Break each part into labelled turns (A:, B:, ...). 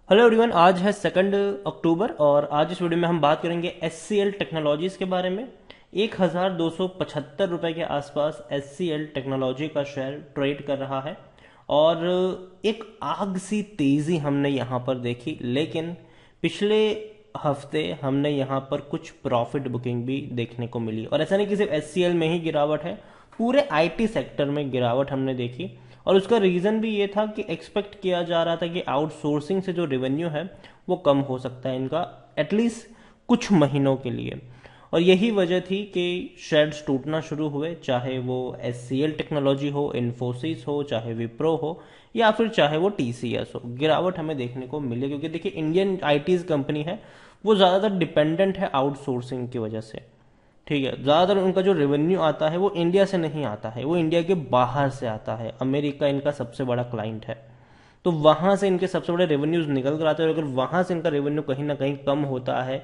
A: Hello everyone, आज है 2 अक्टूबर और आज इस वीडियो में हम बात करेंगे SCL टेक्नोलॉजीज के बारे में। 1275 रुपए के आसपास SCL टेक्नोलॉजी का शेयर ट्रेड कर रहा है और एक आग सी तेजी हमने यहाँ पर देखी, लेकिन पिछले हफ्ते हमने यहाँ पर कुछ प्रॉफिट बुकिंग भी देखने को मिली। और ऐसा नहीं कि सिर्फ SCL में ही गिरावट है, पूरे IT सेक्टर में गिरावट हमने देखी। और उसका रीज़न भी ये था कि एक्सपेक्ट किया जा रहा था कि आउटसोर्सिंग से जो रेवेन्यू है वो कम हो सकता है इनका, एटलीस्ट कुछ महीनों के लिए। और यही वजह थी कि शेयर्स टूटना शुरू हुए, चाहे वो SCL टेक्नोलॉजी हो, इन्फोसिस हो, चाहे विप्रो हो, या फिर चाहे वो TCS हो। गिरावट हमें देखने को मिली क्योंकि देखिए इंडियन IT's कंपनी है, वो ज़्यादातर डिपेंडेंट है आउटसोर्सिंग की वजह से। ठीक है, ज़्यादातर उनका जो रेवेन्यू आता है वो इंडिया से नहीं आता है, वो इंडिया के बाहर से आता है। अमेरिका इनका सबसे बड़ा क्लाइंट है, तो वहां से इनके सबसे बड़े रेवेन्यूज निकल कर आते हैं। और अगर वहां से इनका रेवेन्यू कहीं ना कहीं कम होता है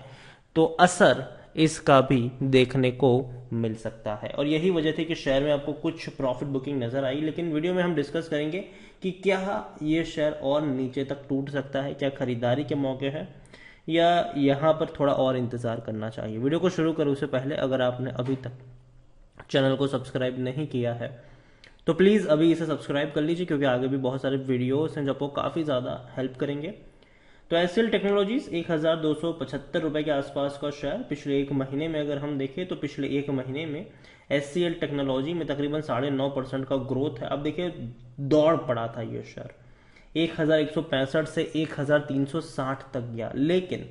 A: तो असर इसका भी देखने को मिल सकता है। और यही वजह थी कि शेयर में आपको कुछ प्रॉफिट बुकिंग नजर आई। लेकिन वीडियो में हम डिस्कस करेंगे कि क्या ये शेयर और नीचे तक टूट सकता है, क्या खरीदारी के मौके हैं, या यहाँ पर थोड़ा और इंतज़ार करना चाहिए। वीडियो को शुरू करूँ उससे पहले अगर आपने अभी तक चैनल को सब्सक्राइब नहीं किया है तो प्लीज़ अभी इसे सब्सक्राइब कर लीजिए, क्योंकि आगे भी बहुत सारे वीडियोस हैं जो आपको काफ़ी ज़्यादा हेल्प करेंगे। तो SCL टेक्नोलॉजीज 1275 रुपए के आसपास का शेयर पिछले एक महीने में अगर हम देखें तो पिछले एक महीने में SCL टेक्नोलॉजी में तकरीबन 9.5% का ग्रोथ है। अब देखिए, दौड़ पड़ा था ये शेयर, 1165 से 1360 तक गया, लेकिन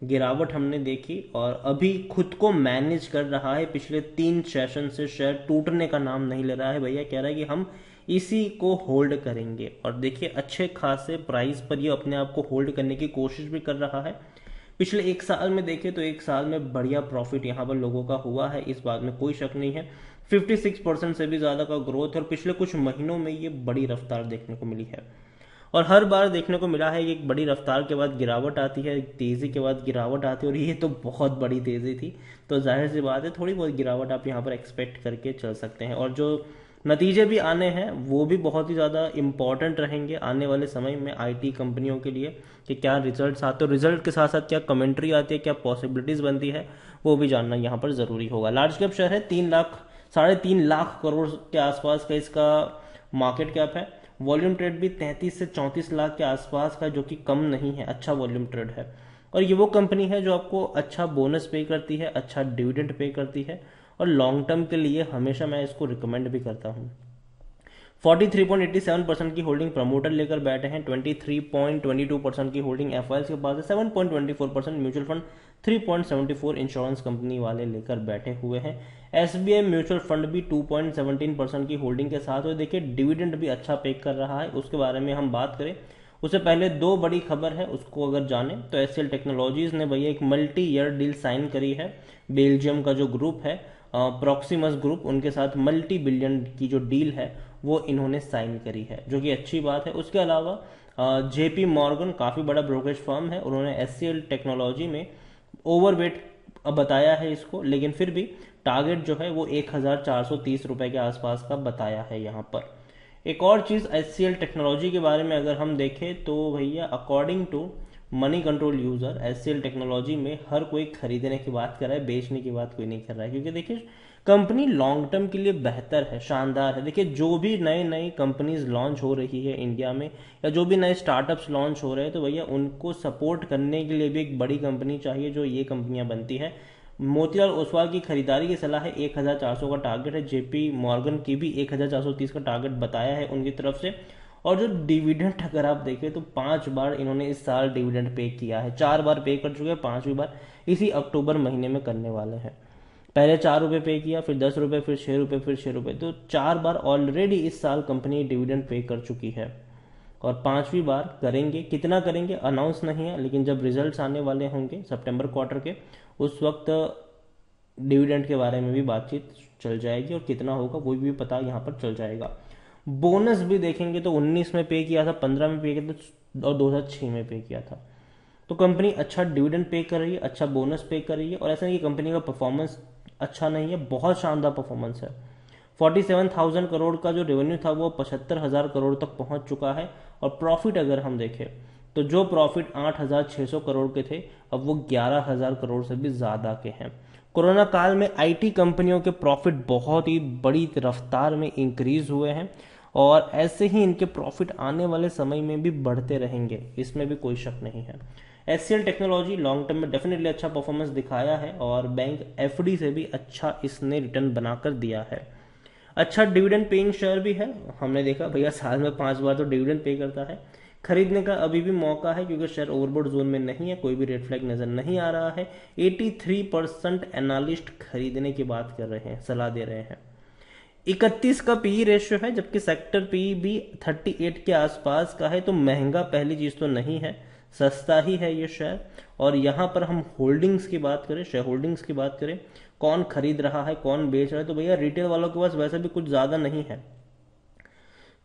A: गिरावट हमने देखी और अभी खुद को मैनेज कर रहा है। पिछले 3 सेशन से शेयर टूटने का नाम नहीं ले रहा है। भैया कह रहा है कि हम इसी को होल्ड करेंगे, और देखिए अच्छे खासे प्राइस पर ये अपने आप को होल्ड करने की कोशिश भी कर रहा है। पिछले एक साल में देखें तो एक साल में बढ़िया प्रॉफिट यहाँ पर लोगों का हुआ है, इस बात में कोई शक नहीं है। 56% से भी ज़्यादा का ग्रोथ है और पिछले कुछ महीनों में ये बड़ी रफ्तार देखने को मिली है। और हर बार देखने को मिला है कि एक बड़ी रफ्तार के बाद गिरावट आती है, एक तेज़ी के बाद गिरावट आती है, और ये तो बहुत बड़ी तेज़ी थी। तो जाहिर सी बात है थोड़ी बहुत गिरावट आप यहाँ पर एक्सपेक्ट करके चल सकते हैं। और जो नतीजे भी आने हैं वो भी बहुत ही ज़्यादा इंपॉर्टेंट रहेंगे आने वाले समय में IT कंपनियों के लिए, कि क्या रिजल्ट्स आते हैं, रिजल्ट के साथ साथ क्या कमेंट्री आती है, क्या पॉसिबिलिटीज़ बनती है, वो भी जानना यहाँ पर ज़रूरी होगा। लार्ज कैप शेयर है, 3 लाख 3.5 लाख करोड़ के आसपास का इसका मार्केट कैप है। वॉल्यूम ट्रेड भी 33 से 34 लाख के आसपास का, जो कि कम नहीं है, अच्छा वॉल्यूम ट्रेड है। और ये वो कंपनी है जो आपको अच्छा बोनस पे करती है, अच्छा डिविडेंड पे करती है, और लॉन्ग टर्म के लिए हमेशा मैं इसको रिकमेंड भी करता हूँ। 43.87% की होल्डिंग प्रमोटर लेकर बैठे हैं, 23.22% की होल्डिंग FIs के पास है, 7.24% म्यूचुअल फंड, 3.74 इंश्योरेंस कंपनी वाले लेकर बैठे हुए हैं। SBI म्यूचुअल फंड भी 2.17% की होल्डिंग के साथ, और देखिए डिविडेंड भी अच्छा पे कर रहा है। उसके बारे में हम बात करें उससे पहले दो बड़ी खबर है, उसको अगर जाने तो SCL टेक्नोलॉजीज ने भैया एक मल्टी ईयर डील साइन करी है। बेल्जियम का जो ग्रुप है प्रॉक्सिमस ग्रुप, उनके साथ मल्टी बिलियन की जो डील है वो इन्होंने साइन करी है, जो कि अच्छी बात है। उसके अलावा JP मॉर्गन काफ़ी बड़ा ब्रोकरेज फर्म है, उन्होंने SCL टेक्नोलॉजी में ओवरवेट बताया है इसको, लेकिन फिर भी टारगेट जो है वो 1430 रुपए के आसपास का बताया है यहाँ पर। एक और चीज़ SCL टेक्नोलॉजी के बारे में अगर हम देखें तो भैया according to money control user, SCL technology में हर कोई खरीदने की बात कर रहा है, बेचने की बात कोई नहीं कर रहा है, क्योंकि देखिए कंपनी लॉन्ग टर्म के लिए बेहतर है, शानदार है। देखिए जो भी नई नई कंपनीज लॉन्च हो रही है इंडिया में, या जो भी नए स्टार्टअप्स लॉन्च हो रहे हैं, तो भैया उनको सपोर्ट करने के लिए भी एक बड़ी कंपनी चाहिए, जो ये कंपनियां बनती है। मोतीलाल ओसवाल की खरीदारी की सलाह है, 1400 का टारगेट है। JP मॉर्गन की भी 1430 का टारगेट बताया है उनकी तरफ से। और जो डिविडेंड अगर आप देखें तो 5 बार इन्होंने इस साल डिविडेंड पे किया है, 4 बार पे कर चुके हैं, 5वीं बार इसी अक्टूबर महीने में करने वाले हैं। पहले 4 रुपये पे किया, फिर 10 रुपये, फिर 6 रुपये, फिर 6 रुपये, तो 4 बार ऑलरेडी इस साल कंपनी डिविडेंड पे कर चुकी है, और 5वीं बार करेंगे। कितना करेंगे अनाउंस नहीं है, लेकिन जब रिजल्ट्स आने वाले होंगे सितंबर क्वार्टर के, उस वक्त डिविडेंड के बारे में भी बातचीत चल जाएगी, और कितना होगा वो भी पता यहाँ पर चल जाएगा। बोनस भी देखेंगे तो 19 में पे किया था, 15 में पे किया था, और 2006 में पे किया था। तो कंपनी अच्छा डिविडेंड पे कर रही है, अच्छा बोनस पे कर रही है, और ऐसा नहीं कि कंपनी का परफॉर्मेंस अच्छा नहीं है, बहुत शानदार परफॉर्मेंस है। 47,000 करोड़ का जो रेवेन्यू था वो 75,000 करोड़ तक पहुंच चुका है। और प्रॉफिट अगर हम देखें तो जो प्रॉफिट 8,600 करोड़ के थे अब वो 11,000 करोड़ से भी ज़्यादा के हैं। कोरोना काल में आईटी कंपनियों के प्रॉफिट बहुत ही बड़ी रफ्तार में इंक्रीज हुए हैं और ऐसे ही इनके प्रॉफिट आने वाले समय में भी बढ़ते रहेंगे, इसमें भी कोई शक नहीं है। एचसीएल टेक्नोलॉजी लॉन्ग टर्म में डेफिनेटली अच्छा परफॉर्मेंस दिखाया है और बैंक एफडी से भी अच्छा इसने रिटर्न बनाकर दिया है। अच्छा डिविडेंड पेइंग शेयर भी है, हमने देखा भैया साल में 5 बार तो डिविडेंड पे करता है। खरीदने का अभी भी मौका है क्योंकि शेयर ओवरबॉट जोन में नहीं है, कोई भी रेड फ्लैग नजर नहीं आ रहा है। 83% एनालिस्ट खरीदने की बात कर रहे हैं, सलाह दे रहे हैं। 31 का पी रेशियो है जबकि सेक्टर पी भी 38 के आसपास का है, तो महंगा पहली चीज तो नहीं है, सस्ता ही है ये शेयर। और यहां पर हम होल्डिंग्स की बात करें, शेयर होल्डिंग्स की बात करें, कौन खरीद रहा है कौन बेच रहा है, तो भैया रिटेल वालों के पास वैसे भी कुछ ज्यादा नहीं है।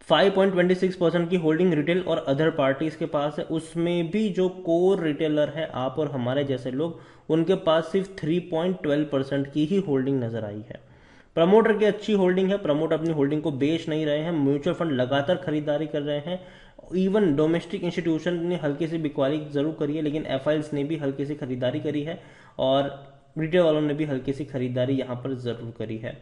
A: 5.26% की होल्डिंग रिटेल और अदर पार्टीज के पास है, उसमें भी जो कोर रिटेलर है आप और हमारे जैसे लोग, उनके पास सिर्फ 3.12% की ही होल्डिंग नजर आई है। प्रमोटर की अच्छी होल्डिंग है, प्रमोटर अपनी होल्डिंग को बेच नहीं रहे हैं, म्यूचुअल फंड लगातार खरीदारी कर रहे हैं। इवन डोमेस्टिक इंस्टीट्यूशन ने हल्की सी बिकवाली जरूर करी है, लेकिन एफआईएल्स ने भी हल्की सी खरीदारी करी है और रिटेल वालों ने भी हल्की सी खरीदारी यहां पर जरूर करी है।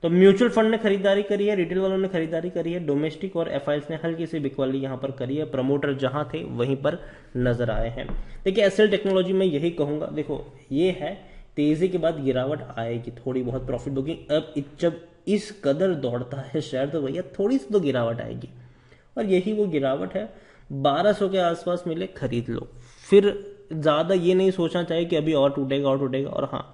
A: तो म्यूचुअल फंड ने खरीदारी करी है, रिटेल वालों ने खरीदारी करी है, डोमेस्टिक और एफआईएल्स ने हल्की सी बिकवाली यहां पर करी है, प्रमोटर जहां थे वहीं पर नजर आए हैं। देखिए एचसीएल टेक्नोलॉजी में यही कहूंगा, देखो ये है तेजी के बाद गिरावट आएगी, थोड़ी बहुत प्रॉफिट होगी। अब जब इस कदर दौड़ता है शेयर तो भैया थोड़ी सी तो गिरावट आएगी और यही वो गिरावट है। 1200 के आसपास मिले खरीद लो, फिर ज्यादा ये नहीं सोचना चाहिए कि अभी और टूटेगा और टूटेगा। और हाँ,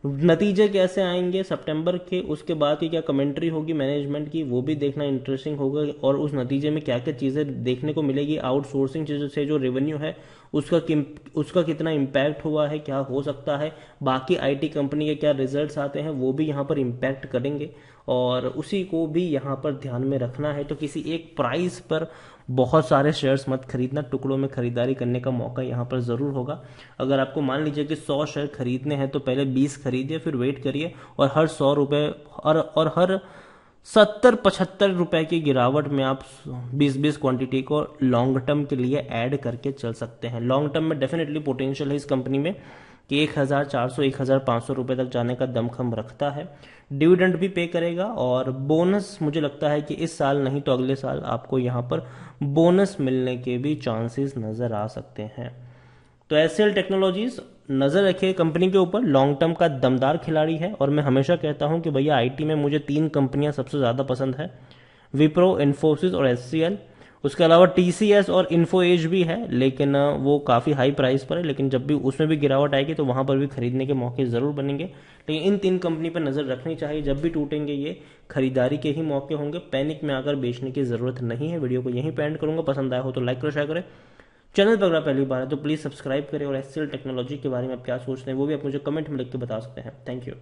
A: नतीजे कैसे आएंगे सितंबर के, उसके बाद की क्या कमेंट्री होगी मैनेजमेंट की, वो भी देखना इंटरेस्टिंग होगा। और उस नतीजे में क्या क्या चीज़ें देखने को मिलेगी, आउटसोर्सिंग चीज़ों से जो रेवेन्यू है उसका कितना इम्पैक्ट हुआ है, क्या हो सकता है, बाकी आईटी कंपनी के क्या रिजल्ट्स आते हैं वो भी यहाँ पर इम्पैक्ट करेंगे और उसी को भी यहाँ पर ध्यान में रखना है। तो किसी एक प्राइस पर बहुत सारे शेयर्स मत खरीदना, टुकड़ों में खरीदारी करने का मौका यहाँ पर जरूर होगा। अगर आपको मान लीजिए कि 100 शेयर खरीदने हैं तो पहले 20 खरीदिए, फिर वेट करिए और हर 100 रुपए और हर 70-75 रुपए की गिरावट में आप 20-20 क्वांटिटी को लॉन्ग टर्म के लिए ऐड करके चल सकते हैं। लॉन्ग टर्म में डेफिनेटली पोटेंशियल है इस कंपनी में कि 1,400-1,500 रुपए तक जाने का दमखम रखता है। डिविडेंड भी पे करेगा और बोनस मुझे लगता है कि इस साल नहीं तो अगले साल आपको यहाँ पर बोनस मिलने के भी चांसेस नजर आ सकते हैं। तो एचसीएल टेक्नोलॉजीज नजर रखिए कंपनी के ऊपर, लॉन्ग टर्म का दमदार खिलाड़ी है। और मैं हमेशा कहता हूं कि भैया आईटी में मुझे 3 कंपनियां सबसे ज्यादा पसंद है, विप्रो, इन्फोसिस और एचसीएल। उसके अलावा टीसीएस और इन्फो एज भी है, लेकिन वो काफ़ी हाई प्राइस पर है, लेकिन जब भी उसमें भी गिरावट आएगी तो वहां पर भी खरीदने के मौके ज़रूर बनेंगे। लेकिन इन 3 कंपनी पर नज़र रखनी चाहिए, जब भी टूटेंगे ये खरीदारी के ही मौके होंगे, पैनिक में आकर बेचने की ज़रूरत नहीं है। वीडियो को यहीं पे एंड करूंगा, पसंद आया हो तो लाइक करो, शेयर करें। चैनल पर अगर पहली बार है तो प्लीज़ सब्सक्राइब करें और एचसीएल टेक्नोलॉजी के बारे में आप क्या सोचते हैं वो भी आप मुझे कमेंट में लिख के बता सकते हैं। Thank you.